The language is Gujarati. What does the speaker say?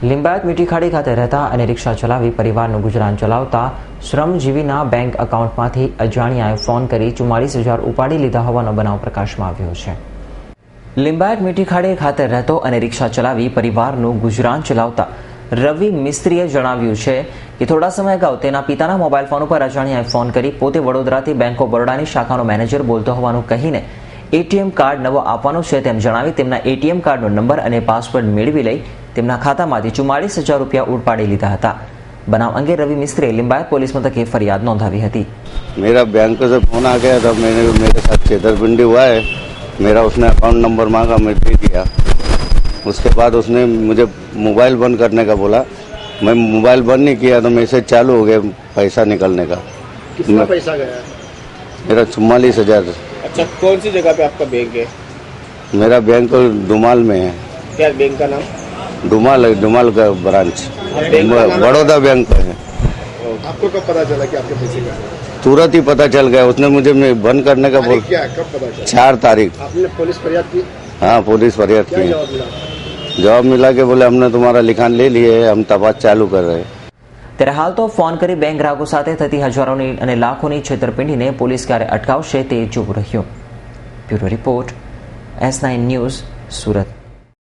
લિંબાયત મીઠીખાડી ખાતે રહેતા અને રિક્ષા ચલાવી પરિવારનું ગુજરાન ચલાવતા શ્રમજીવીના બેંક એકાઉન્ટમાંથી અજાણ્યાએ ફોન કરી 44,000 ઉપાડી લીધા હોવાનો બનાવ પ્રકાશમાં આવ્યો છે. લિંબાયત મીઠીખાડી ખાતે રહેતો અને રિક્ષા ચલાવી પરિવારનું ગુજરાન ચલાવતા રવિ મિસ્ત્રીએ જણાવ્યું છે કે થોડા સમય અગાઉ તેના પિતાના મોબાઈલ ફોન ઉપર અજાણ્યાએ ફોન કરી પોતે વડોદરાથી બેંક ઓફ બરોડાની શાખાનો મેનેજર બોલતો હોવાનું કહીને એટીએમ કાર્ડ નવો આપવાનો છે તેમ જણાવી તેમના એટીએમ કાર્ડનો નંબર અને પાસવર્ડ મેળવી લઈ તેમના ખાતામાંથી 44,000 રૂપિયા ઉપાડી લીધા હતા. બનાવ અંગે રવિ મિસ્ત્રીએ લિંબાયત પોલીસ મથકે ફરિયાદ નોંધાવી હતી. मेरा बैंक से फोन आ गया था, मेरे साथ छेतरपिंडी हुआ है. मेरा उसने अकाउंट नंबर मांगा, मैं दे दिया. उसके बाद उसने मुझे मोबाइल बंद करने का बोला. मैं मोबाइल बंद नहीं किया तो मैसेज चालू हो गया पैसा निकलने का. कितना पैसा गया? मेरा 44,000. अच्छा, कौन सी जगह पे आपका बैंक है? मेरा बैंक डुमाल में है. क्या बैंक का नाम? डुमाल का ब्रांच बड़ौदा बैंक का है. आपको कब पता चला कि आपके पैसे गए? तुरंत ही पता चल गया. उसने मुझे बंद करने का बोला. क्या कब पता चला? 4 तारीख. आपने पुलिस फरियाद की? हाँ, पुलिस फरियाद क्या की. जवाब मिला? जवाब मिला कि बोले हमने तुम्हारा लिखान ले लिए है, हम तपास चालू कर रहे हैं. ત્યારે હાલ તો ફોન કરી બેંક ગ્રાહકો સાથે થતી હજારોની અને લાખોની છેતરપિંડીને પોલીસ ક્યારે અટકાવશે તે જોવું રહ્યું. Bureau report S9 news, Surat.